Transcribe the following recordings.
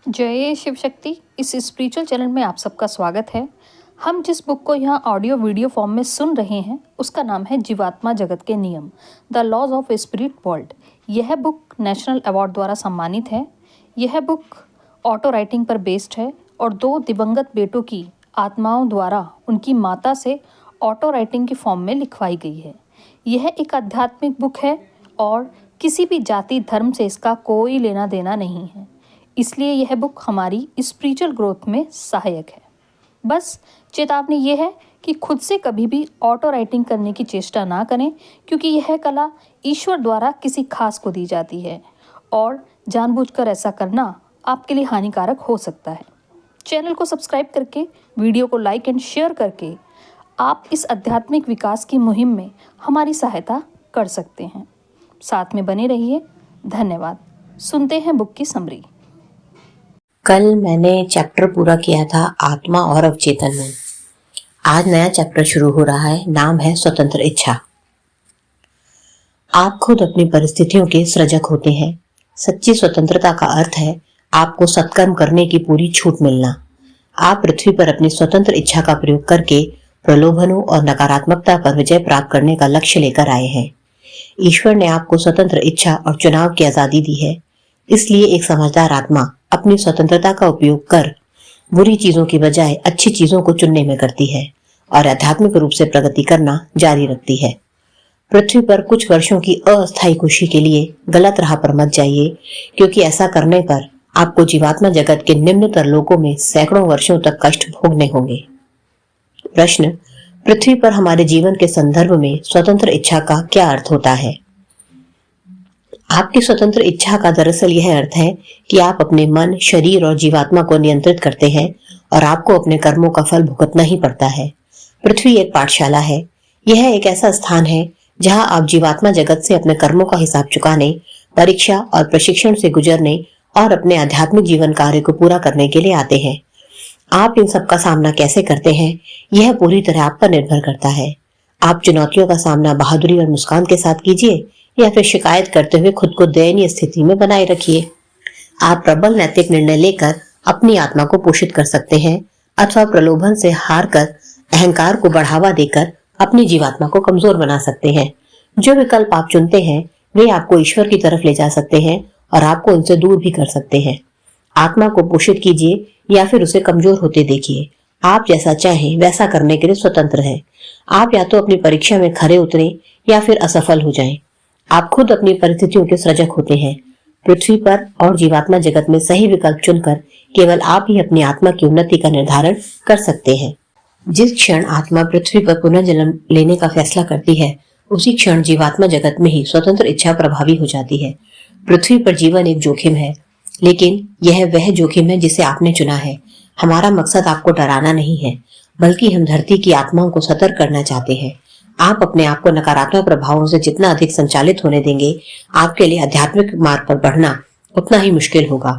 जय शिव शक्ति। इस spiritual channel में आप सबका स्वागत है। हम जिस बुक को यहाँ ऑडियो वीडियो फॉर्म में सुन रहे हैं उसका नाम है जीवात्मा जगत के नियम, the laws of spirit world. यह बुक नेशनल अवार्ड द्वारा सम्मानित है। यह बुक ऑटो राइटिंग पर बेस्ड है और 2 दिवंगत बेटों की आत्माओं द्वारा उनकी माता से ऑटो राइटिंग की फॉर्म में लिखवाई गई है। यह एक आध्यात्मिक बुक है और किसी भी जाति धर्म से इसका कोई लेना देना नहीं है, इसलिए यह बुक हमारी स्पिरिचुअल ग्रोथ में सहायक है। बस चेतावनी ये है कि खुद से कभी भी ऑटो राइटिंग करने की चेष्टा ना करें, क्योंकि यह कला ईश्वर द्वारा किसी खास को दी जाती है और जानबूझकर ऐसा करना आपके लिए हानिकारक हो सकता है। चैनल को सब्सक्राइब करके, वीडियो को लाइक एंड शेयर करके आप इस आध्यात्मिक विकास की मुहिम में हमारी सहायता कर सकते हैं। साथ में बने रहिए। धन्यवाद। सुनते हैं बुक की समरी। कल मैंने चैप्टर पूरा किया था आत्मा और अवचेतन में। आज नया चैप्टर शुरू हो रहा है। नाम है स्वतंत्र इच्छा। आप खुद अपनी परिस्थितियों के सृजक होते हैं। सच्ची स्वतंत्रता का अर्थ है आपको सत्कर्म करने की पूरी छूट मिलना। आप पृथ्वी पर अपनी स्वतंत्र इच्छा का प्रयोग करके प्रलोभनों और नकारात्मकता पर विजय प्राप्त करने का लक्ष्य लेकर आए हैं। ईश्वर ने आपको स्वतंत्र इच्छा और चुनाव की आजादी दी है। इसलिए एक समझदार आत्मा अपनी स्वतंत्रता का उपयोग कर बुरी चीजों की बजाय अच्छी चीजों को चुनने में करती है और आध्यात्मिक रूप से प्रगति करना जारी रखती है। पृथ्वी पर कुछ वर्षों की अस्थायी खुशी के लिए गलत राह पर मत जाइए, क्योंकि ऐसा करने पर आपको जीवात्मा जगत के निम्नतर लोकों में सैकड़ों वर्षों तक कष्ट भोगने होंगे। प्रश्न: पृथ्वी पर हमारे जीवन के संदर्भ में स्वतंत्र इच्छा का क्या अर्थ होता है? आपकी स्वतंत्र इच्छा का दरअसल यह अर्थ है कि आप अपने मन, शरीर और जीवात्मा को नियंत्रित करते हैं और आपको अपने कर्मों का फल भुगतना ही पड़ता है। पृथ्वी एक पाठशाला है। यह एक ऐसा स्थान है जहां आप जीवात्मा जगत से अपने कर्मों का हिसाब चुकाने, परीक्षा और प्रशिक्षण से गुजरने और अपने आध्यात्मिक जीवन कार्य को पूरा करने के लिए आते हैं। आप इन सब का सामना कैसे करते हैं, यह पूरी तरह आप पर निर्भर करता है। आप चुनौतियों का सामना बहादुरी और मुस्कान के साथ कीजिए या फिर शिकायत करते हुए खुद को दयनीय स्थिति में बनाए रखिए। आप प्रबल नैतिक निर्णय लेकर अपनी आत्मा को पोषित कर सकते हैं अथवा प्रलोभन से हार कर अहंकार को बढ़ावा देकर अपनी जीवात्मा को कमजोर बना सकते हैं। जो विकल्प आप चुनते हैं वे आपको ईश्वर की तरफ ले जा सकते हैं और आपको उनसे दूर भी कर सकते हैं। आत्मा को पोषित कीजिए या फिर उसे कमजोर होते देखिए। आप जैसा चाहें वैसा करने के लिए स्वतंत्र है। आप या तो अपनी परीक्षा में खरे उतरें या फिर असफल हो जाएं। आप खुद अपनी परिस्थितियों के सृजक होते हैं। पृथ्वी पर और जीवात्मा जगत में सही विकल्प चुनकर केवल आप ही अपनी आत्मा की उन्नति का निर्धारण कर सकते हैं। जिस क्षण आत्मा पृथ्वी पर पुनर्जन्म लेने का फैसला करती है, उसी क्षण जीवात्मा जगत में ही स्वतंत्र इच्छा प्रभावी हो जाती है। पृथ्वी पर जीवन एक जोखिम है, लेकिन यह वह जोखिम है जिसे आपने चुना है। हमारा मकसद आपको डराना नहीं है, बल्कि हम धरती की आत्माओं को सतर्क करना चाहते हैं। आप अपने आप को नकारात्मक प्रभावों से जितना अधिक संचालित होने देंगे, आपके लिए आध्यात्मिक मार्ग पर बढ़ना उतना ही मुश्किल होगा।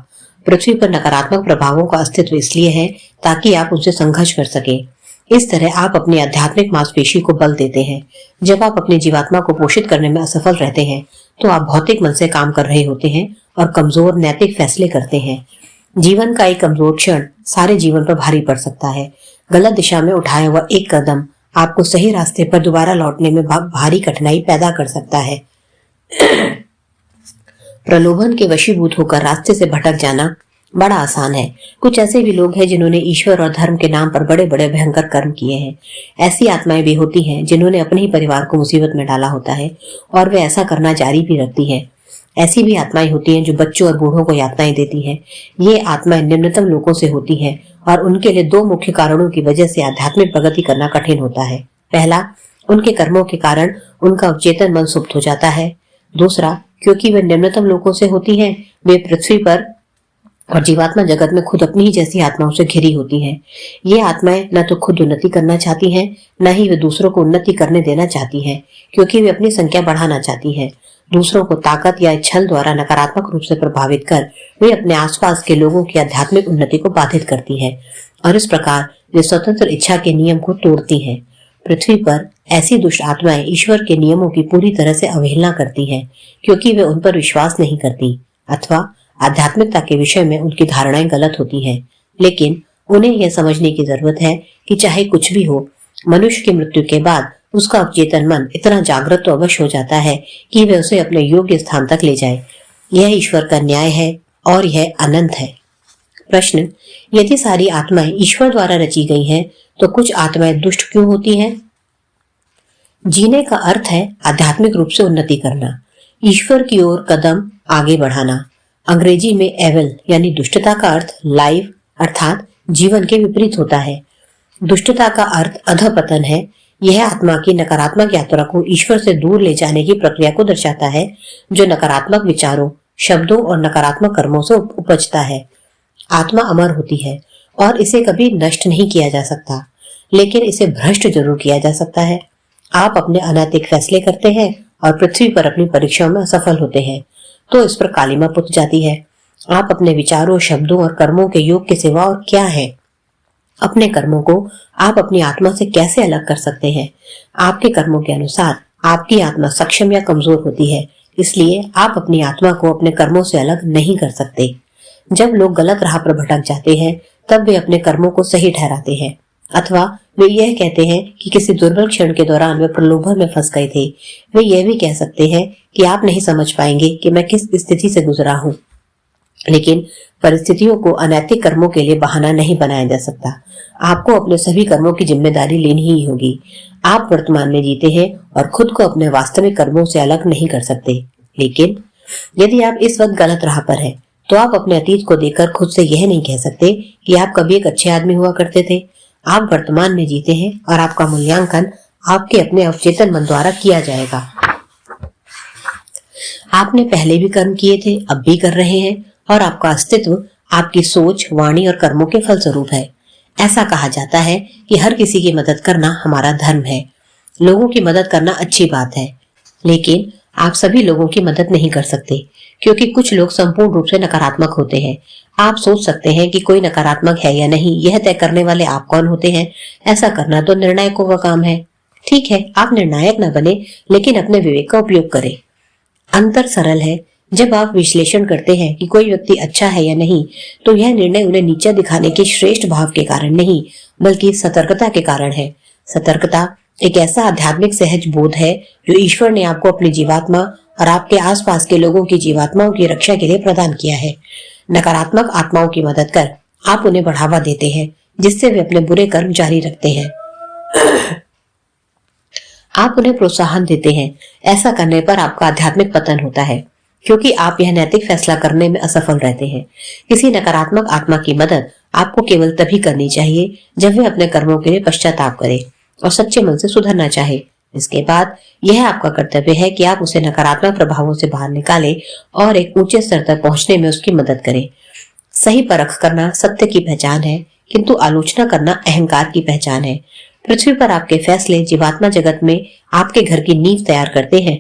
पृथ्वी पर नकारात्मक प्रभावों का अस्तित्व इसलिए है ताकि आप उनसे संघर्ष कर सकें। इस तरह आप अपनी आध्यात्मिक मांसपेशी को बल देते हैं। जब आप अपनी जीवात्मा को पोषित करने में असफल रहते हैं, तो आप भौतिक मन से काम कर रहे होते हैं और कमजोर नैतिक फैसले करते हैं। जीवन का एक कमजोर क्षण सारे जीवन पर भारी पड़ सकता है। गलत दिशा में उठाया हुआ एक कदम आपको सही रास्ते पर दोबारा लौटने में भारी कठिनाई पैदा कर सकता है। प्रलोभन के वशीभूत होकर रास्ते से भटक जाना बड़ा आसान है। कुछ ऐसे भी लोग हैं जिन्होंने ईश्वर और धर्म के नाम पर बड़े बड़े भयंकर कर्म किए हैं। ऐसी आत्माएं भी होती हैं जिन्होंने अपने ही परिवार को मुसीबत में डाला होता है और वे ऐसा करना जारी भी रखती हैं। ऐसी भी आत्माएं होती हैं जो बच्चों और बूढ़ों को यातनाएं देती हैं। ये आत्माएं निम्नतम लोकों से होती हैं और उनके लिए 2 मुख्य कारणों की वजह से आध्यात्मिक प्रगति करना कठिन होता है। पहला, उनके कर्मों के कारण उनका अवचेतन मन सुप्त हो जाता है। दूसरा, क्योंकि वे निम्नतम लोकों से होती हैं, वे पृथ्वी पर और जीवात्मा जगत में खुद अपनी ही जैसी आत्माओं से घिरी होती हैं। ये आत्माएं न तो खुद उन्नति करना चाहती हैं, न ही वे दूसरों को उन्नति करने देना चाहती हैं, क्योंकि वे अपनी संख्या बढ़ाना चाहती हैं। दूसरों को ताकत या छल द्वारा नकारात्मक रूप से प्रभावित कर वे अपने आसपास के लोगों की आध्यात्मिक उन्नति को बाधित करती हैं और इस प्रकार वे स्वतंत्र इच्छा के नियम को तोड़ती हैं। पृथ्वी पर ऐसी दुष्ट आत्माएं ईश्वर के नियमों की पूरी तरह से अवहेलना करती हैं, क्योंकि वे उन पर विश्वास नहीं करती अथवा आध्यात्मिकता के विषय में उनकी धारणाएं गलत होती हैं, लेकिन उन्हें यह समझने की जरूरत है कि चाहे कुछ भी हो, मनुष्य की मृत्यु के बाद उसका अवचेतन मन इतना जागृत तो अवश्य हो जाता है कि वह उसे अपने योग्य स्थान तक ले जाए। यह ईश्वर का न्याय है और यह अनंत है। प्रश्न, यदि सारी आत्माएं ईश्वर द्वारा रची गई हैं, तो कुछ आत्माएं दुष्ट क्यों होती हैं? जीने का अर्थ है आध्यात्मिक रूप से उन्नति करना, ईश्वर की ओर कदम आगे बढ़ाना। अंग्रेजी में एविल यानी दुष्टता का अर्थ लाइफ अर्थात जीवन के विपरीत होता है। दुष्टता का अर्थ अधपतन है। यह आत्मा की नकारात्मक यात्रा को ईश्वर से दूर ले जाने की प्रक्रिया को दर्शाता है, जो नकारात्मक विचारों, शब्दों और नकारात्मक कर्मों से उपजता है। आत्मा अमर होती है और इसे कभी नष्ट नहीं किया जा सकता, लेकिन इसे भ्रष्ट जरूर किया जा सकता है। आप अपने अनैतिक फैसले करते हैं और पृथ्वी पर अपनी परीक्षाओं में असफल होते हैं, तो इस पर कालिमा पुत जाती है। आप अपने विचारों, शब्दों और कर्मों के योग के सिवा और क्या है? अपने कर्मों को आप अपनी आत्मा से कैसे अलग कर सकते हैं? आपके कर्मों के अनुसार आपकी आत्मा सक्षम या कमजोर होती है, इसलिए आप अपनी आत्मा को अपने कर्मों से अलग नहीं कर सकते। जब लोग गलत राह पर भटक जाते हैं, तब वे अपने कर्मों को सही ठहराते हैं, अथवा वे यह कहते हैं कि किसी दुर्बल क्षण के दौरान वे प्रलोभन में फंस गए थे। वे यह भी कह सकते हैं कि आप नहीं समझ पाएंगे कि मैं किस स्थिति से गुजरा हूँ, लेकिन परिस्थितियों को अनैतिक कर्मों के लिए बहाना नहीं बनाया जा सकता। आपको अपने सभी कर्मों की जिम्मेदारी लेनी ही होगी। आप वर्तमान में जीते हैं और खुद को अपने वास्तविक कर्मों से अलग नहीं कर सकते। लेकिन यदि आप इस वक्त गलत राह पर हैं, तो आप अपने अतीत को देखकर खुद से यह नहीं कह सकते कि आप कभी एक अच्छे आदमी हुआ करते थे। आप वर्तमान में जीते हैं और आपका मूल्यांकन आपके अपने अवचेतन मन द्वारा किया जाएगा। आपने पहले भी कर्म किए थे, अब भी कर रहे हैं, और आपका अस्तित्व आपकी सोच, वाणी और कर्मों के फलस्वरूप है। ऐसा कहा जाता है कि हर किसी की मदद करना हमारा धर्म है। लोगों की मदद करना अच्छी बात है, लेकिन आप सभी लोगों की मदद नहीं कर सकते, क्योंकि कुछ लोग संपूर्ण रूप से नकारात्मक होते हैं। आप सोच सकते हैं कि कोई नकारात्मक है या नहीं, यह तय करने वाले आप कौन होते हैं? ऐसा करना तो निर्णायकों का काम है। ठीक है, आप निर्णायक न बने, लेकिन अपने विवेक का उपयोग करें। अंतर सरल है। जब आप विश्लेषण करते हैं कि कोई व्यक्ति अच्छा है या नहीं, तो यह निर्णय उन्हें नीचा दिखाने के श्रेष्ठ भाव के कारण नहीं, बल्कि सतर्कता के कारण है। सतर्कता एक ऐसा आध्यात्मिक सहज बोध है जो ईश्वर ने आपको अपनी जीवात्मा और आपके आसपास के लोगों की जीवात्माओं की रक्षा के लिए प्रदान किया है। नकारात्मक आत्माओं की मदद कर आप उन्हें बढ़ावा देते हैं, जिससे वे अपने बुरे कर्म जारी रखते हैं। आप उन्हें प्रोत्साहन देते हैं। ऐसा करने पर आपका आध्यात्मिक पतन होता है, क्योंकि आप यह नैतिक फैसला करने में असफल रहते हैं। किसी नकारात्मक आत्मा की मदद आपको केवल तभी करनी चाहिए जब वे अपने कर्मों के लिए पश्चाताप करे और सच्चे मन से सुधरना चाहे। इसके बाद यह आपका कर्तव्य है कि आप उसे नकारात्मक प्रभावों से बाहर निकालें और एक ऊंचे स्तर तक पहुंचने में उसकी मदद करें। सही परख करना सत्य की पहचान है, किंतु आलोचना करना अहंकार की पहचान है। पृथ्वी पर आपके फैसले जीवात्मा जगत में आपके घर की नींव तैयार करते हैं।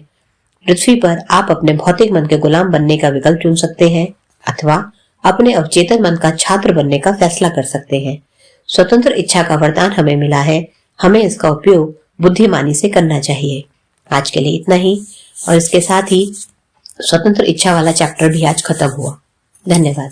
पृथ्वी पर आप अपने भौतिक मन के गुलाम बनने का विकल्प चुन सकते हैं, अथवा अपने अवचेतन मन का छात्र बनने का फैसला कर सकते हैं। स्वतंत्र इच्छा का वरदान हमें मिला है, हमें इसका उपयोग बुद्धिमानी से करना चाहिए। आज के लिए इतना ही, और इसके साथ ही स्वतंत्र इच्छा वाला चैप्टर भी आज खत्म हुआ। धन्यवाद।